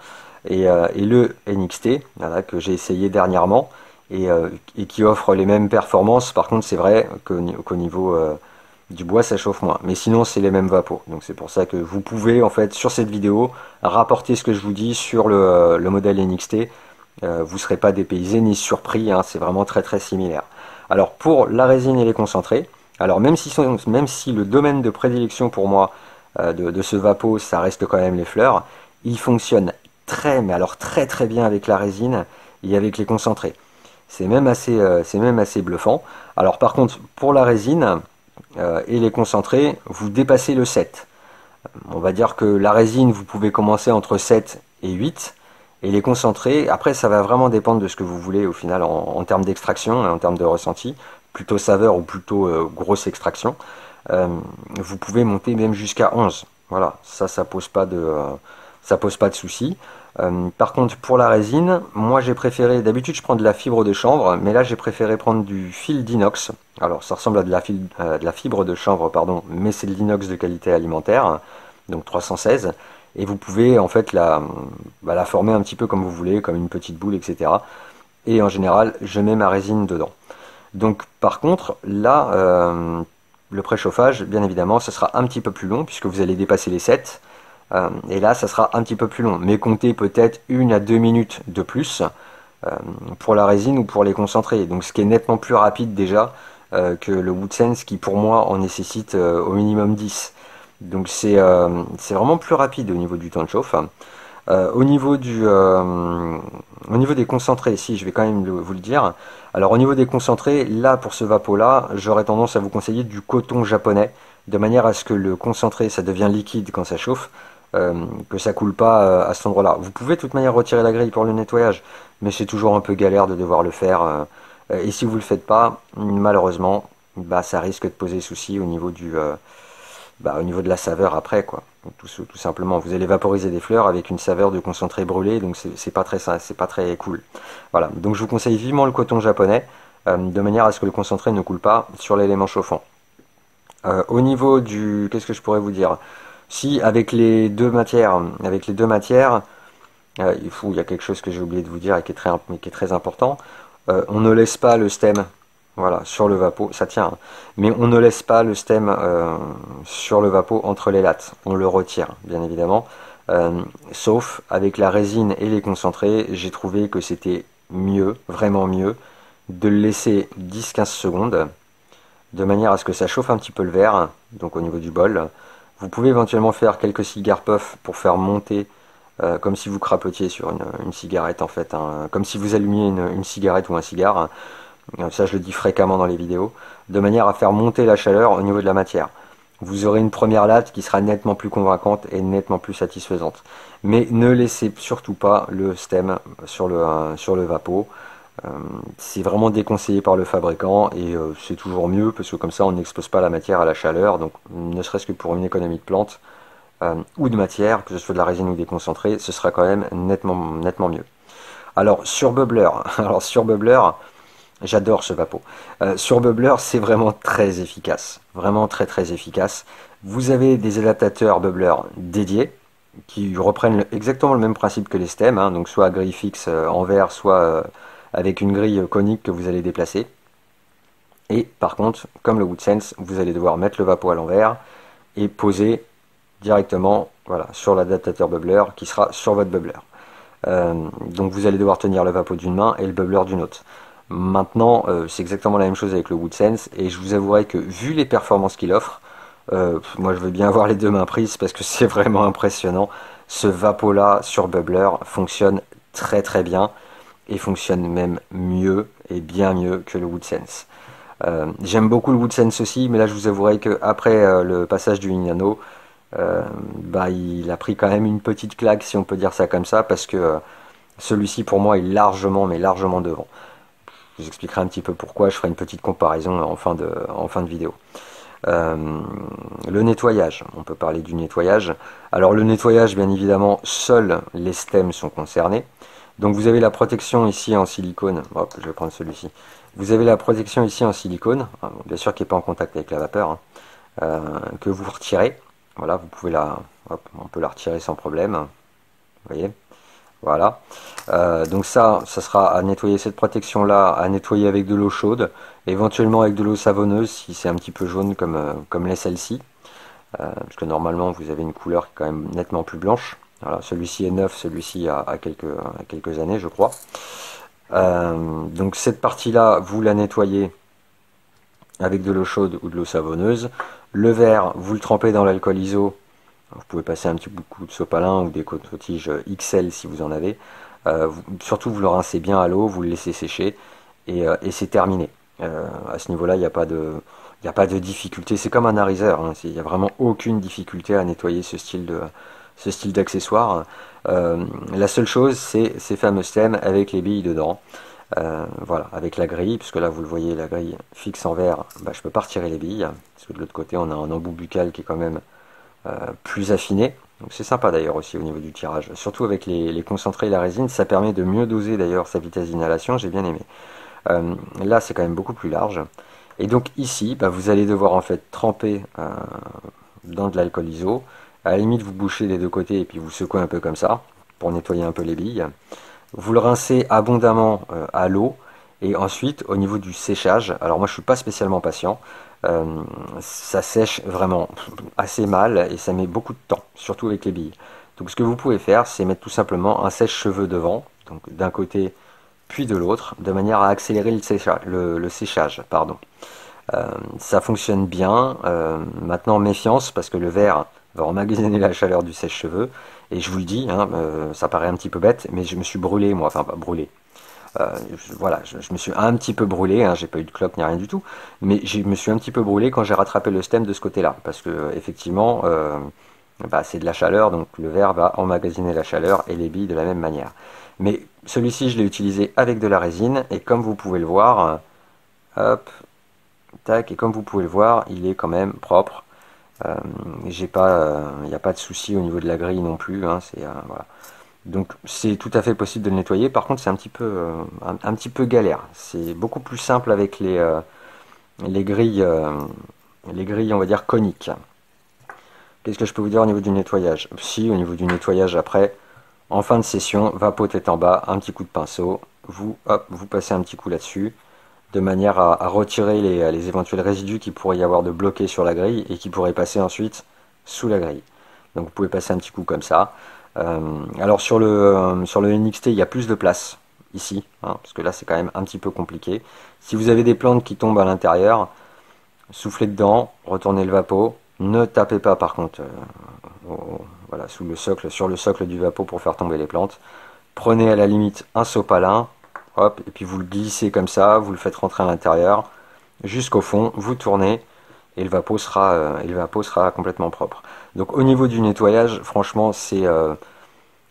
et le NXT, voilà, que j'ai essayé dernièrement, et qui offre les mêmes performances. Par contre, c'est vrai qu'au niveau du bois, ça chauffe moins. Mais sinon, c'est les mêmes vapos. Donc c'est pour ça que vous pouvez, en fait, sur cette vidéo, rapporter ce que je vous dis sur le modèle NXT. Vous ne serez pas dépaysé ni surpris, hein, c'est vraiment très très similaire. Alors pour la résine et les concentrés, alors même si le domaine de prédilection pour moi de ce vapeau, ça reste quand même les fleurs, il fonctionne mais alors très très bien avec la résine et avec les concentrés. C'est même assez bluffant. Alors par contre, pour la résine et les concentrés, vous dépassez le 7. On va dire que la résine, vous pouvez commencer entre 7 et 8. Et les concentrés, après ça va vraiment dépendre de ce que vous voulez au final en termes d'extraction et en termes de ressenti, plutôt saveur ou plutôt grosse extraction. Vous pouvez monter même jusqu'à 11. Voilà, ça pose pas de souci. Par contre, pour la résine, moi j'ai préféré, d'habitude je prends de la fibre de chanvre, mais là j'ai préféré prendre du fil d'inox. Alors ça ressemble à de la fibre de chanvre, pardon, mais c'est de l'inox de qualité alimentaire, donc 316. Et vous pouvez en fait la former un petit peu comme vous voulez, comme une petite boule, etc. Et en général, je mets ma résine dedans. Donc par contre, là, le préchauffage, bien évidemment, ce sera un petit peu plus long puisque vous allez dépasser les 7. Et là, ça sera un petit peu plus long. Mais comptez peut-être 1 à 2 minutes de plus pour la résine ou pour les concentrés. Donc ce qui est nettement plus rapide déjà que le WoodSense qui pour moi en nécessite au minimum 10. Donc c'est vraiment plus rapide au niveau du temps de chauffe. Au niveau au niveau des concentrés, si je vais quand même vous le dire. Alors au niveau des concentrés, là pour ce vapeau là, j'aurais tendance à vous conseiller du coton japonais, de manière à ce que le concentré ça devient liquide quand ça chauffe, que ça coule pas à cet endroit-là. Vous pouvez de toute manière retirer la grille pour le nettoyage, mais c'est toujours un peu galère de devoir le faire. Et si vous le faites pas, malheureusement, bah ça risque de poser souci au niveau au niveau de la saveur après, quoi. Donc, tout simplement, vous allez vaporiser des fleurs avec une saveur de concentré brûlé, donc c'est pas très cool. Voilà, donc je vous conseille vivement le coton japonais, de manière à ce que le concentré ne coule pas sur l'élément chauffant. Au niveau qu'est-ce que je pourrais vous dire? Si avec les deux matières, il y a quelque chose que j'ai oublié de vous dire et qui est très important. On ne laisse pas le stem, voilà, sur le vapeau, ça tient, hein. Mais on ne laisse pas le stem sur le vapeau entre les lattes. On le retire, bien évidemment. Sauf avec la résine et les concentrés, j'ai trouvé que c'était mieux, vraiment mieux, de le laisser 10-15 secondes, de manière à ce que ça chauffe un petit peu le verre, donc au niveau du bol. Vous pouvez éventuellement faire quelques cigares puff pour faire monter, comme si vous crapotiez sur une cigarette en fait, hein, comme si vous allumiez une cigarette ou un cigare. Ça je le dis fréquemment dans les vidéos, de manière à faire monter la chaleur au niveau de la matière. Vous aurez une première latte qui sera nettement plus convaincante et nettement plus satisfaisante. Mais ne laissez surtout pas le stem sur le vapeau. C'est vraiment déconseillé par le fabricant et c'est toujours mieux parce que comme ça on n'expose pas la matière à la chaleur, donc ne serait-ce que pour une économie de plantes ou de matière, que ce soit de la résine ou des concentrés, ce sera quand même nettement mieux. Alors sur Bubbler, j'adore ce vapeau. Sur Bubbler, c'est vraiment très efficace, vraiment très efficace. Vous avez des adaptateurs Bubbler dédiés qui reprennent exactement le même principe que les stems, hein, donc soit à grille fixe en verre, soit avec une grille conique que vous allez déplacer. Et par contre, comme le WoodSense, vous allez devoir mettre le vapeau à l'envers et poser directement, voilà, sur l'adaptateur bubbler qui sera sur votre bubbler. Donc vous allez devoir tenir le vapeau d'une main et le bubbler d'une autre. Maintenant, c'est exactement la même chose avec le WoodSense et je vous avouerai que vu les performances qu'il offre, moi je veux bien avoir les deux mains prises parce que c'est vraiment impressionnant. Ce vapeau là sur bubbler fonctionne très bien et fonctionne même mieux et bien mieux que le WoodSense. J'aime beaucoup le WoodSense aussi, mais là je vous avouerai qu'après le passage du Inano, il a pris quand même une petite claque si on peut dire ça comme ça, parce que celui-ci pour moi est largement devant. Je vous expliquerai un petit peu pourquoi, je ferai une petite comparaison en fin de vidéo. Le nettoyage, on peut parler du nettoyage. Alors le nettoyage, bien évidemment, seuls les stems sont concernés. Donc vous avez la protection ici en silicone, hop, je vais prendre celui-ci. Vous avez la protection ici en silicone, bien sûr qui n'est pas en contact avec la vapeur, hein, que vous retirez. Voilà, vous pouvez hop, on peut la retirer sans problème. Vous voyez, voilà. Donc ça sera à nettoyer cette protection-là, à nettoyer avec de l'eau chaude, éventuellement avec de l'eau savonneuse si c'est un petit peu jaune comme l'est celle-ci. Parce que normalement vous avez une couleur qui est quand même nettement plus blanche. Voilà, celui-ci est neuf, celui-ci a quelques années je crois. Donc cette partie-là, vous la nettoyez avec de l'eau chaude ou de l'eau savonneuse. Le verre, vous le trempez dans l'alcool iso. Vous pouvez passer un petit coup de sopalin ou des coton-tiges XL si vous en avez. Surtout vous le rincez bien à l'eau, vous le laissez sécher et c'est terminé. À ce niveau-là, il n'y a pas de difficulté. C'est comme un ariseur, hein. Il n'y a vraiment aucune difficulté à nettoyer ce style d'accessoire. La seule chose, c'est ces fameux stems avec les billes dedans. Voilà, avec la grille, puisque là vous le voyez, la grille fixe en verre, bah, je peux pas retirer les billes, parce que de l'autre côté on a un embout buccal qui est quand même plus affiné. Donc c'est sympa d'ailleurs aussi au niveau du tirage. Surtout avec les concentrés et la résine, ça permet de mieux doser d'ailleurs sa vitesse d'inhalation, j'ai bien aimé. Là c'est quand même beaucoup plus large. Et donc ici, bah, vous allez devoir en fait tremper dans de l'alcool iso. À la limite vous bouchez les deux côtés et puis vous secouez un peu comme ça, pour nettoyer un peu les billes. Vous le rincez abondamment à l'eau. Et ensuite, au niveau du séchage, alors moi je suis pas spécialement patient, ça sèche vraiment assez mal et ça met beaucoup de temps, surtout avec les billes. Donc ce que vous pouvez faire, c'est mettre tout simplement un sèche-cheveux devant, donc d'un côté puis de l'autre, de manière à accélérer le séchage. Pardon. Ça fonctionne bien. Maintenant, méfiance, parce que le verre va emmagasiner la chaleur du sèche-cheveux. Et je vous le dis, hein, ça paraît un petit peu bête, mais je me suis brûlé, moi, enfin pas brûlé. Voilà, je me suis un petit peu brûlé, hein, j'ai pas eu de cloque ni rien du tout, mais je me suis un petit peu brûlé quand j'ai rattrapé le stem de ce côté-là, parce que effectivement, bah, c'est de la chaleur, donc le verre va emmagasiner la chaleur et les billes de la même manière. Mais celui-ci, je l'ai utilisé avec de la résine, et comme vous pouvez le voir, hop, tac, et comme vous pouvez le voir, il est quand même propre. J'ai pas, il n'y a pas de souci au niveau de la grille non plus, hein, voilà. Donc c'est tout à fait possible de le nettoyer. Par contre, c'est un petit peu galère. C'est beaucoup plus simple avec les grilles, on va dire coniques. Qu'est-ce que je peux vous dire au niveau du nettoyage? Si, au niveau du nettoyage après, en fin de session, vapeau tête en bas, un petit coup de pinceau, hop, vous passez un petit coup là-dessus, de manière à retirer les éventuels résidus qui pourraient y avoir de bloqués sur la grille et qui pourraient passer ensuite sous la grille. Donc vous pouvez passer un petit coup comme ça. Alors sur le NXT, il y a plus de place ici, hein, parce que là c'est quand même un petit peu compliqué. Si vous avez des plantes qui tombent à l'intérieur, soufflez dedans, retournez le vapeau. Ne tapez pas par contre voilà, sur le socle du vapeau pour faire tomber les plantes. Prenez à la limite un sopalin, hop, et puis vous le glissez comme ça, vous le faites rentrer à l'intérieur, jusqu'au fond, vous tournez, et le vapeau sera complètement propre. Donc au niveau du nettoyage, franchement,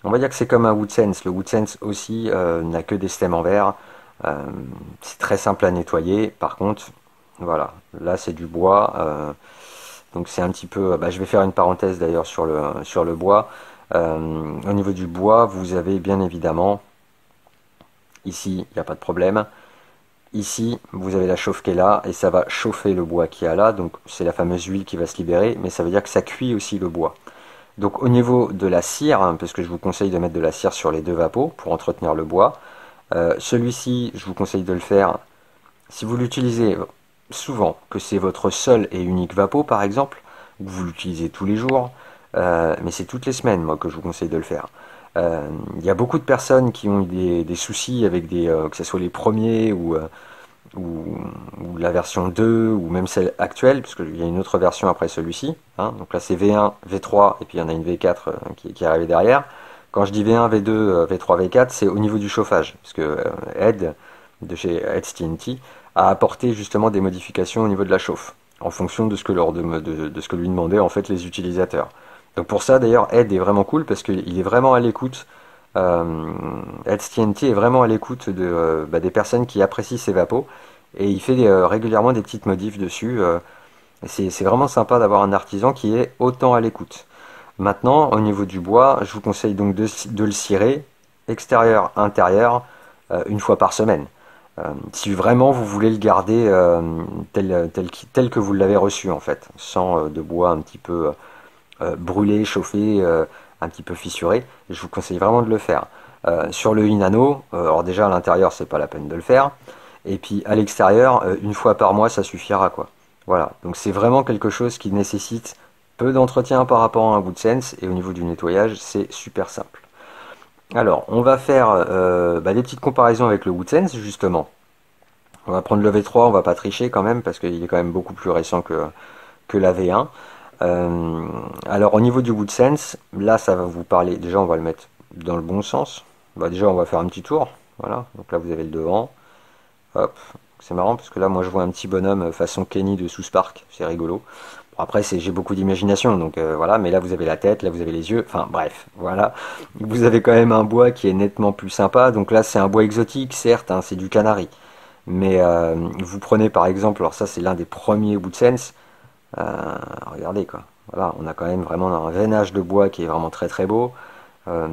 on va dire que c'est comme un Woodsense. Le Woodsense aussi n'a que des stems en verre. C'est très simple à nettoyer. Par contre, voilà, là c'est du bois. Donc c'est un petit peu. Bah, je vais faire une parenthèse d'ailleurs sur le bois. Au niveau du bois, vous avez bien évidemment, ici, il n'y a pas de problème. Ici, vous avez la chauffe qui est là, et ça va chauffer le bois qui est là. Donc c'est la fameuse huile qui va se libérer, mais ça veut dire que ça cuit aussi le bois. Donc au niveau de la cire, hein, parce que je vous conseille de mettre de la cire sur les deux vapeaux pour entretenir le bois. Celui-ci, je vous conseille de le faire si vous l'utilisez souvent, que c'est votre seul et unique vapeau par exemple, ou que vous l'utilisez tous les jours, mais c'est toutes les semaines moi que je vous conseille de le faire. Il y a beaucoup de personnes qui ont eu des soucis avec que ce soit les premiers ou la version 2 ou même celle actuelle, parce qu'il y a une autre version après celui-ci, hein. Donc là c'est V1, V3 et puis il y en a une V4 qui est arrivée derrière. Quand je dis V1, V2, V3, V4, c'est au niveau du chauffage, parce que Ed, de chez Ed's TNT, a apporté justement des modifications au niveau de la chauffe, en fonction de ce que, de ce que lui demandaient en fait les utilisateurs. Donc pour ça d'ailleurs Ed est vraiment cool, parce qu'il est vraiment à l'écoute. Ed's TNT est vraiment à l'écoute des personnes qui apprécient ses vapeaux, et il fait régulièrement des petites modifs dessus. C'est vraiment sympa d'avoir un artisan qui est autant à l'écoute. Maintenant, au niveau du bois, je vous conseille donc de le cirer extérieur, intérieur, une fois par semaine. Si vraiment vous voulez le garder tel que vous l'avez reçu en fait, sans de bois un petit peu brûlé, chauffé, un petit peu fissuré, je vous conseille vraiment de le faire. Sur le Inano, alors déjà à l'intérieur c'est pas la peine de le faire, et puis à l'extérieur, une fois par mois ça suffira quoi. Voilà, donc c'est vraiment quelque chose qui nécessite peu d'entretien par rapport à un WoodSense, et au niveau du nettoyage c'est super simple. Alors on va faire des petites comparaisons avec le WoodSense justement. On va prendre le V3, on va pas tricher quand même parce qu'il est quand même beaucoup plus récent que la V1. Alors au niveau du WoodSense, là ça va vous parler, déjà on va le mettre dans le bon sens. Déjà on va faire un petit tour, voilà, donc là vous avez le devant, hop, c'est marrant parce que là moi je vois un petit bonhomme façon Kenny de South Park, c'est rigolo. Bon, après j'ai beaucoup d'imagination, donc voilà, mais là vous avez la tête, là vous avez les yeux, enfin bref, voilà. Vous avez quand même un bois qui est nettement plus sympa, donc là c'est un bois exotique, certes, hein, c'est du Canari. Mais vous prenez par exemple, alors ça c'est l'un des premiers WoodSense, regardez quoi, voilà, on a quand même vraiment un veinage de bois qui est vraiment très très beau. Euh,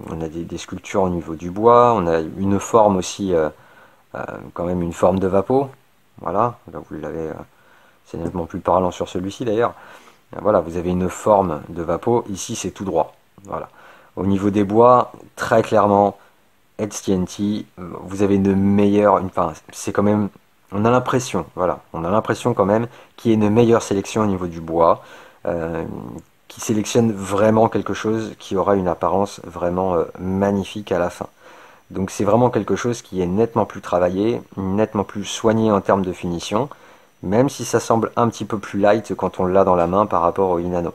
on a des sculptures au niveau du bois, on a une forme aussi, quand même une forme de vapeau. Voilà, là vous l'avez, c'est nettement plus parlant sur celui-ci d'ailleurs. Voilà, vous avez une forme de vapeau, ici c'est tout droit. Voilà. Au niveau des bois, très clairement, Edge TNT, vous avez une meilleure, enfin, c'est quand même, on a l'impression, voilà, on a l'impression quand même qu'il y ait une meilleure sélection au niveau du bois, euh, qui sélectionne vraiment quelque chose qui aura une apparence vraiment magnifique à la fin. Donc c'est vraiment quelque chose qui est nettement plus travaillé, nettement plus soigné en termes de finition, même si ça semble un petit peu plus light quand on l'a dans la main par rapport au Inano.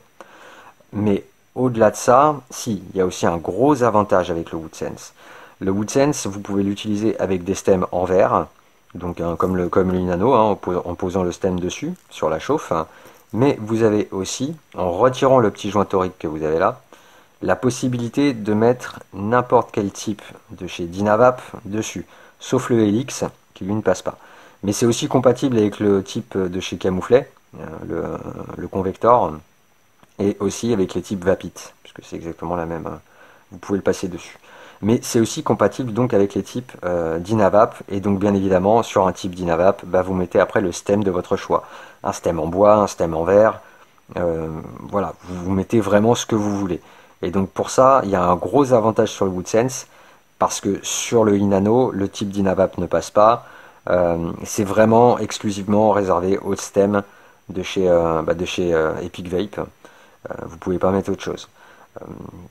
Mais au-delà de ça, si, il y a aussi un gros avantage avec le WoodSense. Le WoodSense, vous pouvez l'utiliser avec des stems en verre, donc comme le Inano, hein, en posant le stem dessus, sur la chauffe. Mais vous avez aussi, en retirant le petit joint torique que vous avez là, la possibilité de mettre n'importe quel type de chez Dynavap dessus, sauf le Helix, qui lui ne passe pas. Mais c'est aussi compatible avec le type de chez Camouflet, le Convector, et aussi avec les types Vapit, puisque c'est exactement la même, vous pouvez le passer dessus. Mais c'est aussi compatible donc avec les types Dynavap, et donc bien évidemment sur un type Dynavap, vous mettez après le stem de votre choix. Un stem en bois, un stem en verre, voilà, vous mettez vraiment ce que vous voulez. Et donc pour ça, il y a un gros avantage sur le WoodSense, parce que sur le Inano, le type Dynavap ne passe pas, c'est vraiment exclusivement réservé au stem de chez Epic Vape. Vous pouvez pas mettre autre chose.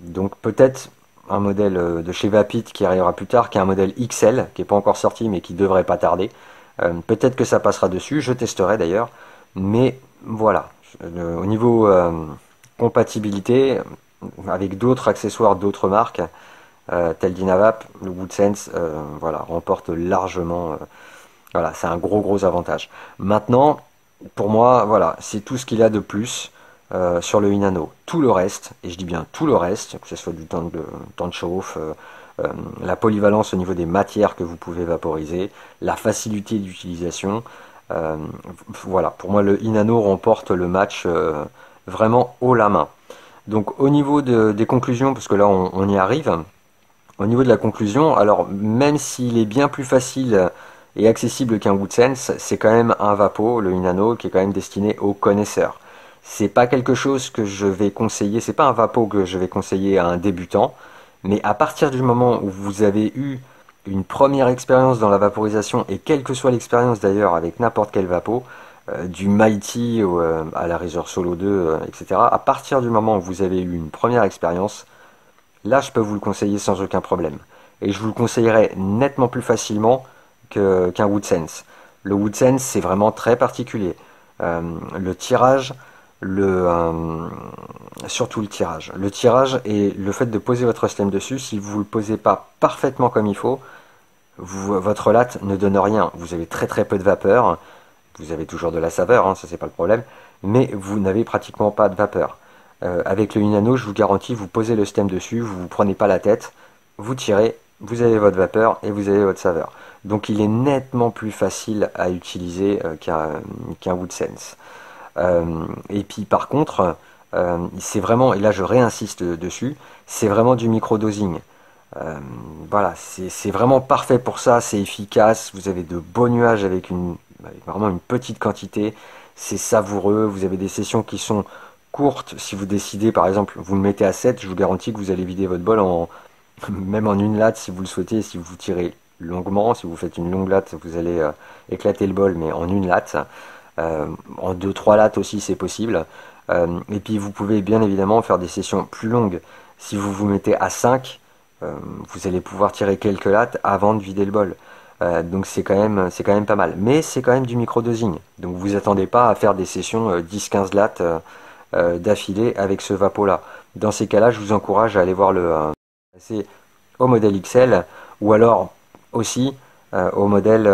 Donc peut-être un modèle de chez Vapit qui arrivera plus tard, qui est un modèle XL, qui n'est pas encore sorti mais qui devrait pas tarder. Peut-être que ça passera dessus, je testerai d'ailleurs. Mais voilà, au niveau compatibilité, avec d'autres accessoires d'autres marques, tel Dynavap, le WoodSense voilà, remporte largement. Voilà, c'est un gros avantage. Maintenant, pour moi, voilà, c'est tout ce qu'il y a de plus sur le Inano. Tout le reste, et je dis bien tout le reste, que ce soit du temps de chauffe, la polyvalence au niveau des matières que vous pouvez vaporiser, la facilité d'utilisation, euh, voilà, pour moi le Inano remporte le match vraiment haut la main. Donc au niveau des conclusions, parce que là on y arrive, au niveau de la conclusion, alors même s'il est bien plus facile et accessible qu'un WoodSense, c'est quand même un Vapo, le Inano, qui est quand même destiné aux connaisseurs. C'est pas quelque chose que je vais conseiller, c'est pas un Vapo que je vais conseiller à un débutant, mais à partir du moment où vous avez eu une première expérience dans la vaporisation, et quelle que soit l'expérience d'ailleurs avec n'importe quel Vapo, du Mighty à la Razor Solo 2, etc., à partir du moment où vous avez eu une première expérience, là, je peux vous le conseiller sans aucun problème. Et je vous le conseillerais nettement plus facilement qu'un WoodSense. Le WoodSense, c'est vraiment très particulier. Le tirage, surtout le tirage. Le tirage et le fait de poser votre stem dessus, si vous ne le posez pas parfaitement comme il faut, votre latte ne donne rien. Vous avez très peu de vapeur. Vous avez toujours de la saveur, hein, ça c'est pas le problème. Mais vous n'avez pratiquement pas de vapeur. Avec le Inano, je vous garantis, vous posez le stem dessus, vous ne vous prenez pas la tête, vous tirez, vous avez votre vapeur et vous avez votre saveur. Donc il est nettement plus facile à utiliser qu'un WoodSense. Et puis par contre, c'est vraiment, et là je réinsiste dessus, c'est vraiment du microdosing. Voilà, c'est vraiment parfait pour ça, c'est efficace, vous avez de beaux nuages avec vraiment une petite quantité, c'est savoureux, vous avez des sessions qui sont courtes, si vous décidez par exemple, vous le mettez à 7, je vous garantis que vous allez vider votre bol même en une latte si vous le souhaitez, si vous tirez longuement, si vous faites une longue latte, vous allez éclater le bol, mais en une latte. En deux trois lattes aussi c'est possible. Et puis vous pouvez bien évidemment faire des sessions plus longues. Si vous vous mettez à 5, vous allez pouvoir tirer quelques lattes avant de vider le bol. Donc c'est quand même pas mal. Mais c'est quand même du microdosing. Donc vous attendez pas à faire des sessions 10-15 lattes d'affilée avec ce vapo là. Dans ces cas-là, je vous encourage à aller voir passer au modèle XL ou alors aussi au modèle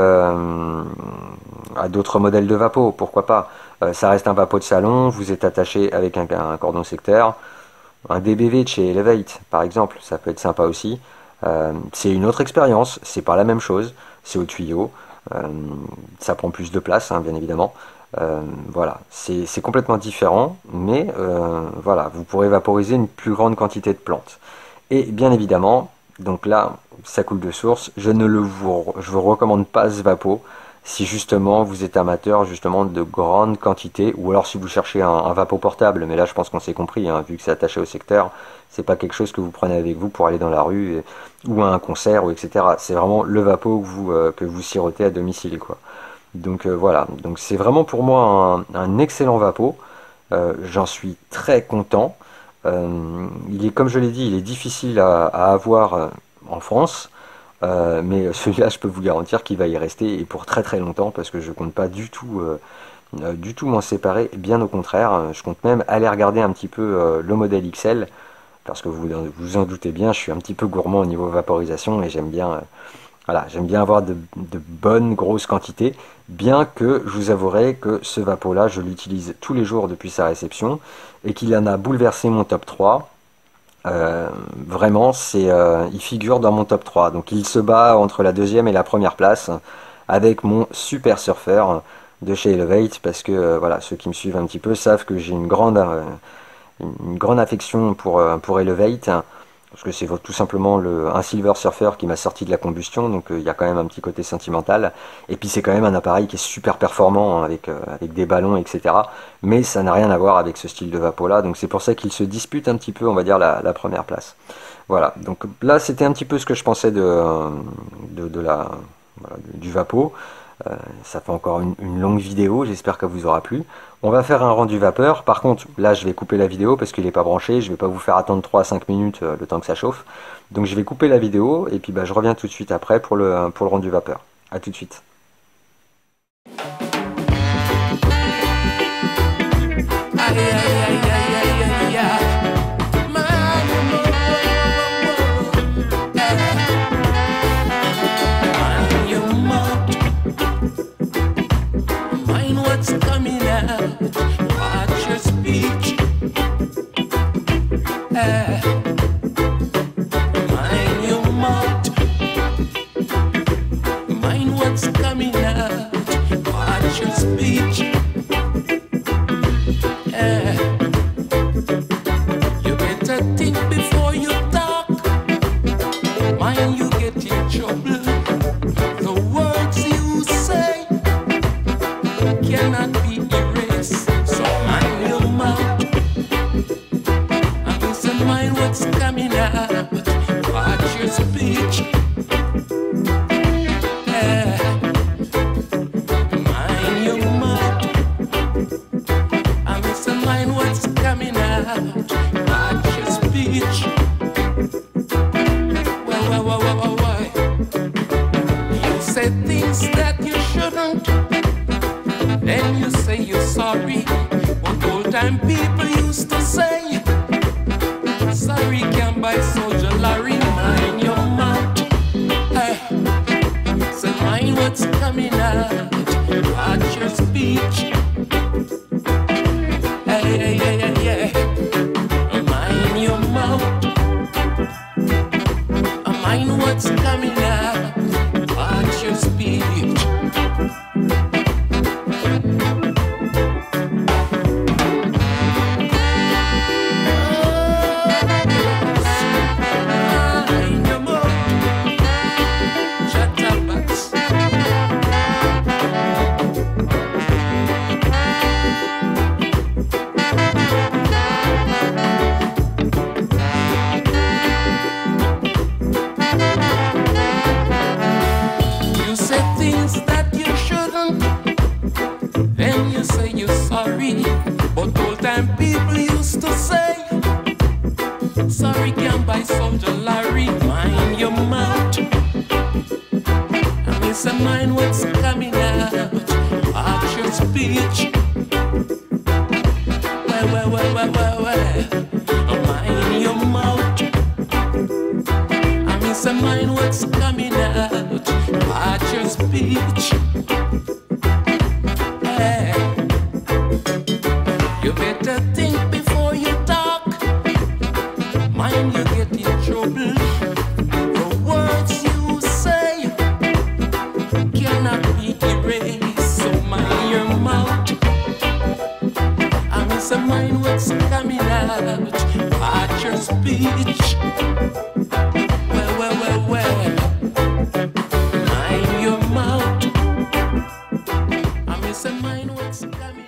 à d'autres modèles de vapo, pourquoi pas. Ça reste un vapo de salon, vous êtes attaché avec un cordon secteur, un DBV de chez Elevate par exemple, ça peut être sympa aussi. C'est une autre expérience, c'est pas la même chose, c'est au tuyau, ça prend plus de place hein, bien évidemment. Voilà, c'est complètement différent, mais voilà, vous pourrez vaporiser une plus grande quantité de plantes. Et bien évidemment, donc là, ça coule de source, je vous recommande pas ce vapo si justement vous êtes amateur justement de grandes quantités, ou alors si vous cherchez un vapo portable, mais là je pense qu'on s'est compris, hein, vu que c'est attaché au secteur, c'est pas quelque chose que vous prenez avec vous pour aller dans la rue, ou à un concert, ou etc. C'est vraiment le vapo que vous sirotez à domicile, quoi. Donc voilà, donc c'est vraiment pour moi un excellent vapo. J'en suis très content. Il est, comme je l'ai dit, il est difficile à avoir en France, mais celui-là, je peux vous garantir qu'il va y rester et pour très très longtemps parce que je compte pas du tout m'en séparer. Bien au contraire, je compte même aller regarder un petit peu le modèle XL parce que vous en doutez bien, je suis un petit peu gourmand au niveau vaporisation et j'aime bien. Voilà, j'aime bien avoir de bonnes grosses quantités, bien que je vous avouerai que ce vapo-là, je l'utilise tous les jours depuis sa réception et qu'il en a bouleversé mon top 3. Vraiment, il figure dans mon top 3. Donc il se bat entre la deuxième et la première place avec mon Super Surfer de chez Elevate parce que voilà, ceux qui me suivent un petit peu savent que j'ai une grande affection pour Elevate. Parce que c'est tout simplement un Silver Surfer qui m'a sorti de la combustion, donc il y a quand même un petit côté sentimental. Et puis c'est quand même un appareil qui est super performant hein, avec des ballons, etc. Mais ça n'a rien à voir avec ce style de vapo là, donc c'est pour ça qu'il se dispute un petit peu, on va dire, la première place. Voilà, donc là c'était un petit peu ce que je pensais du vapo. Ça fait encore une longue vidéo, j'espère qu'elle vous aura plu. On va faire un rendu vapeur, par contre là je vais couper la vidéo parce qu'il n'est pas branché, je ne vais pas vous faire attendre 3 à 5 minutes le temps que ça chauffe. Donc je vais couper la vidéo et puis je reviens tout de suite après pour le rendu vapeur. A tout de suite. can buy soldier Larry. Mind your mouth. I miss a mind what's coming out. Watch your speech. Well. Mind your mouth. I miss a mind what's coming out. Watch your speech. Hey. You better think before you talk. Mind you get in trouble. The words you say cannot be erased. So mind your mouth. I miss a mind what's coming out. Watch your speech. Well. Mind your mouth. I miss a mind what's coming out.